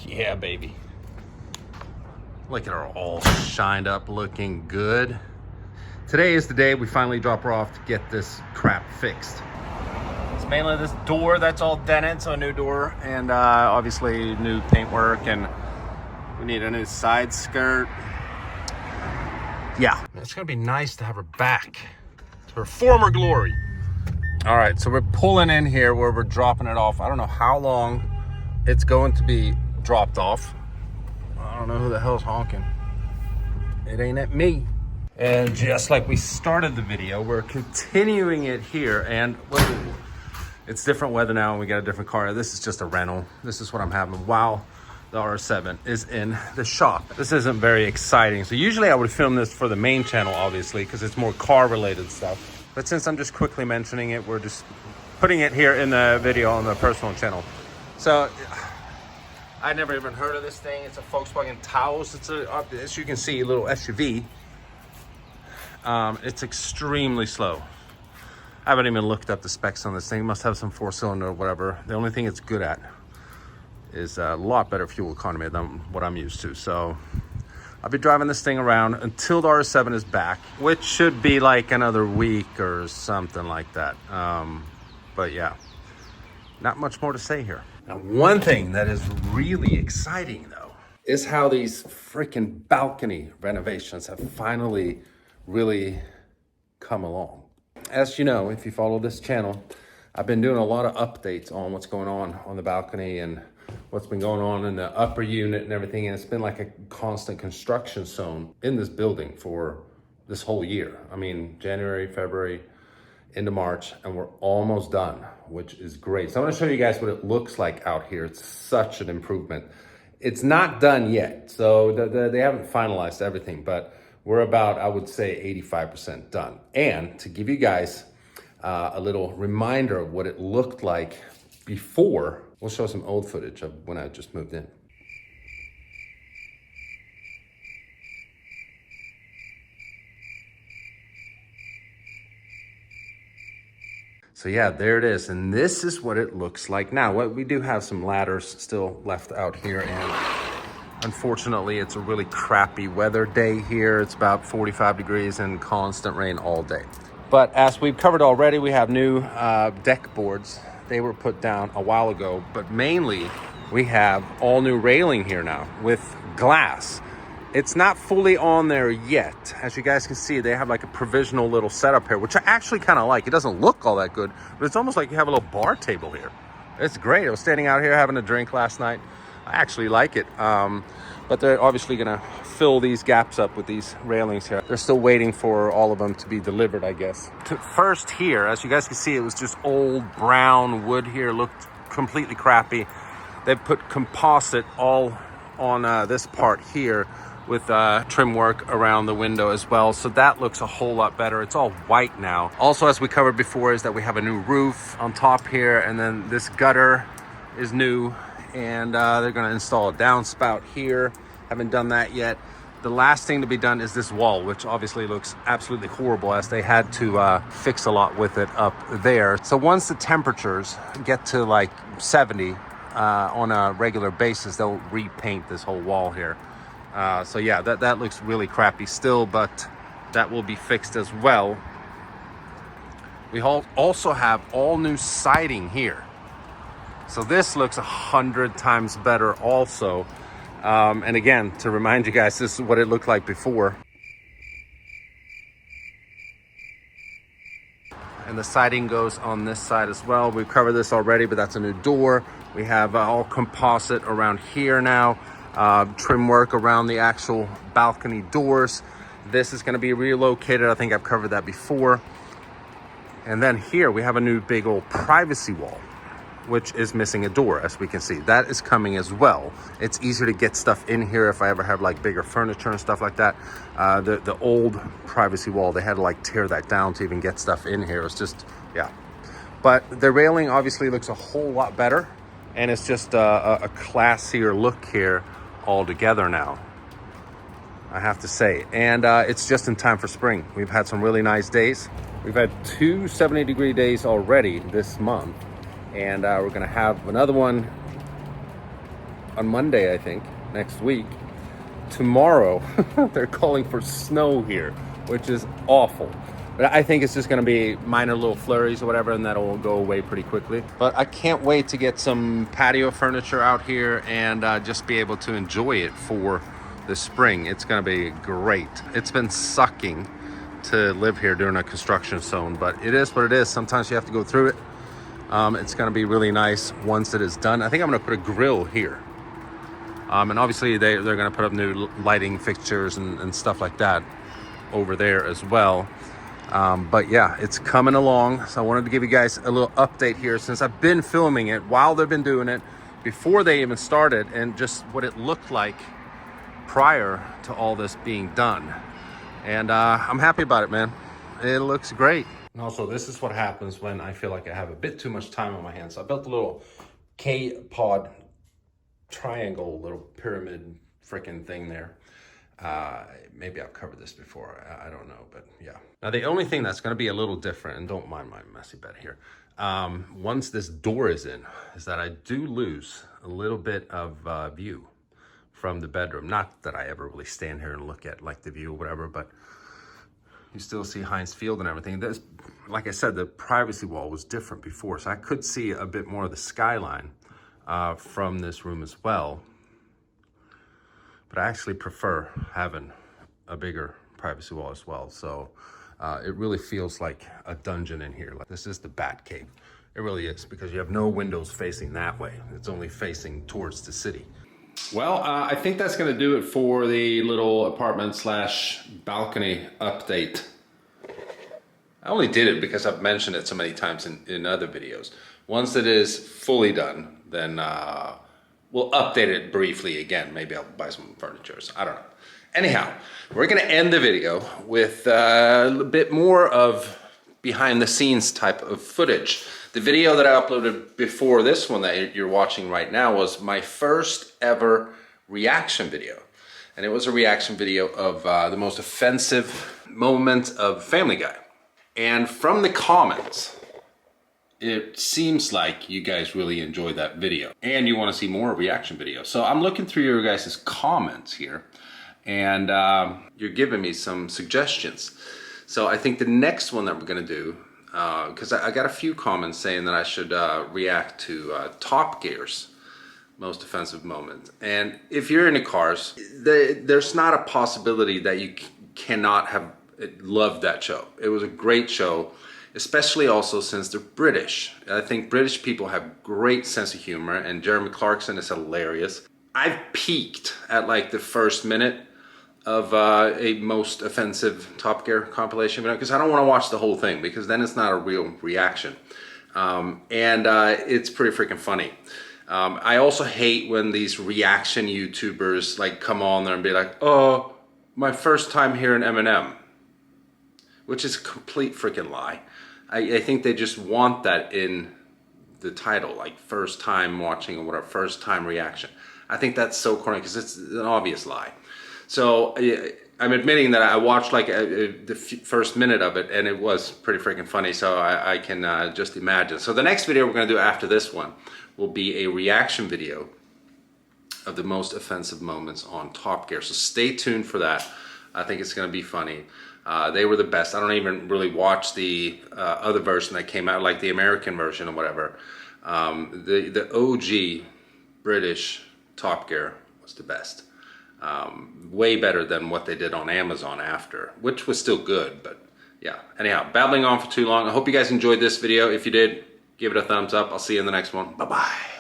Yeah, baby. Look at her all shined up, looking good. Today is the day we finally drop her off to get this crap fixed. It's mainly this door that's all dented, so a new door, and obviously new paintwork, and we need a new side skirt. Yeah, it's gonna be nice to have her back to her former glory. All right, so we're pulling in here where we're dropping it off. I don't know how long it's going to be dropped off. I don't know who the hell's honking. It ain't at me. And just like we started the video, we're continuing it here, and it's different weather now and we got a different car. This is just a rental. This is what I'm having while the R7 is in the shop. This isn't very exciting. So usually I would film this for the main channel, obviously, because it's more car related stuff. But since I'm just quickly mentioning it, we're just putting it here in the video on the personal channel. So I never even heard of this thing. It's a Volkswagen Taos. It's a, as you can see, a little SUV. It's extremely slow. I haven't even looked up the specs on this thing. It must have some 4-cylinder or whatever. The only thing it's good at is a lot better fuel economy than what I'm used to. So I'll be driving this thing around until the R7 is back, which should be like another week or something like that. But yeah, not much more to say here. Now, one thing that is really exciting though is how these freaking balcony renovations have finally really come along. As you know, if you follow this channel, I've been doing a lot of updates on what's going on the balcony and what's been going on in the upper unit and everything. And it's been like a constant construction zone in this building for this whole year. I mean, January, February, into March, and we're almost done, which is great. So I'm gonna show you guys what it looks like out here. It's such an improvement. It's not done yet, so they haven't finalized everything, but we're about, I would say, 85% done. And to give you guys a little reminder of what it looked like before, we'll show some old footage of when I just moved in. So yeah, there it is. And this is what it looks like now. We do have some ladders still left out here, and unfortunately, it's a really crappy weather day here. It's about 45 degrees and constant rain all day. But as we've covered already, we have new deck boards. They were put down a while ago, but mainly we have all new railing here now with glass. It's not fully on there yet. As you guys can see, they have like a provisional little setup here, which I actually kind of like. It doesn't look all that good, but it's almost like you have a little bar table here. It's great. I was standing out here having a drink last night. I actually like it. But they're obviously gonna fill these gaps up with these railings here. They're still waiting for all of them to be delivered, I guess. First here, as you guys can see, it was just old brown wood here, looked completely crappy. They've put composite all on this part here with trim work around the window as well. So that looks a whole lot better. It's all white now. Also, as we covered before, is that we have a new roof on top here, and then this gutter is new. And they're gonna install a downspout here. Haven't done that yet. The last thing to be done is this wall, which obviously looks absolutely horrible, as they had to fix a lot with it up there. So once the temperatures get to like 70 on a regular basis, they'll repaint this whole wall here. So yeah, that looks really crappy still, but that will be fixed as well. We also have all new siding here. So this looks 100 times better also. And again, to remind you guys, this is what it looked like before. And the siding goes on this side as well. We've covered this already, but that's a new door. We have all composite around here now. Trim work around the actual balcony doors. This is gonna be relocated. I think I've covered that before. And then here we have a new big old privacy wall, which is missing a door, as we can see. That is coming as well. It's easier to get stuff in here if I ever have like bigger furniture and stuff like that. The old privacy wall, they had to like tear that down to even get stuff in here. It's just, yeah. But the railing obviously looks a whole lot better, and it's just a classier look here altogether now, I have to say. And it's just in time for spring. We've had some really nice days. We've had 2 70-degree days already this month. And we're gonna have another one on Monday, I think, next week. Tomorrow, they're calling for snow here, which is awful. But I think it's just going to be minor little flurries or whatever, and that'll go away pretty quickly. But I can't wait to get some patio furniture out here and just be able to enjoy it for the spring. It's going to be great. It's been sucking to live here during a construction zone, but it is what it is. Sometimes you have to go through it. It's going to be really nice once it is done. I think I'm going to put a grill here. And obviously they're going to put up new lighting fixtures and stuff like that over there as well. But yeah, it's coming along. So I wanted to give you guys a little update here since I've been filming it while they've been doing it, before they even started, and just what it looked like prior to all this being done. And I'm happy about it, man. It looks great. And also, this is what happens when I feel like I have a bit too much time on my hands. So I built a little K-pod triangle, little pyramid freaking thing there. Maybe I've covered this before, I don't know, but yeah. Now the only thing that's going to be a little different, and don't mind my messy bed here, once this door is in, is that I do lose a little bit of view from the bedroom. Not that I ever really stand here and look at like the view or whatever, but you still see Heinz Field and everything. There's, like I said, the privacy wall was different before, so I could see a bit more of the skyline from this room as well. But I actually prefer having a bigger privacy wall as well. So it really feels like a dungeon in here. Like, this is the Bat Cave. It really is, because you have no windows facing that way. It's only facing towards the city. Well, I think that's going to do it for the little apartment slash balcony update. I only did it because I've mentioned it so many times in other videos. Once it is fully done, then we'll update it briefly again. Maybe I'll buy some furniture. I don't know. Anyhow, we're going to end the video with a bit more of behind the scenes type of footage. The video that I uploaded before this one that you're watching right now was my first ever reaction video. And it was a reaction video of the most offensive moment of Family Guy. And from the comments, it seems like you guys really enjoyed that video and you want to see more reaction videos. So I'm looking through your guys' comments here, and you're giving me some suggestions. So I think the next one that we're going to do, because I got a few comments saying that I should react to Top Gear's most offensive moment. And if you're into cars, there's not a possibility that you cannot have loved that show. It was a great show, especially also since they're British. I think British people have great sense of humor, and Jeremy Clarkson is hilarious. I've peaked at like the first minute of a most offensive Top Gear compilation video, because I don't want to watch the whole thing, because then it's not a real reaction. It's pretty freaking funny. I also hate when these reaction YouTubers like come on there and be like, oh, my first time hearing Eminem, which is a complete freaking lie. I think they just want that in the title, like first time watching or whatever, first time reaction. I think that's so corny because it's an obvious lie. So I'm admitting that I watched like the first minute of it, and it was pretty freaking funny. So I can just imagine. So the next video we're going to do after this one will be a reaction video of the most offensive moments on Top Gear. So stay tuned for that. I think it's going to be funny. They were the best. I don't even really watch the other version that came out, like the American version or whatever. The OG British Top Gear was the best. Way better than what they did on Amazon after, which was still good, but yeah. Anyhow, babbling on for too long. I hope you guys enjoyed this video. If you did, give it a thumbs up. I'll see you in the next one. Bye-bye.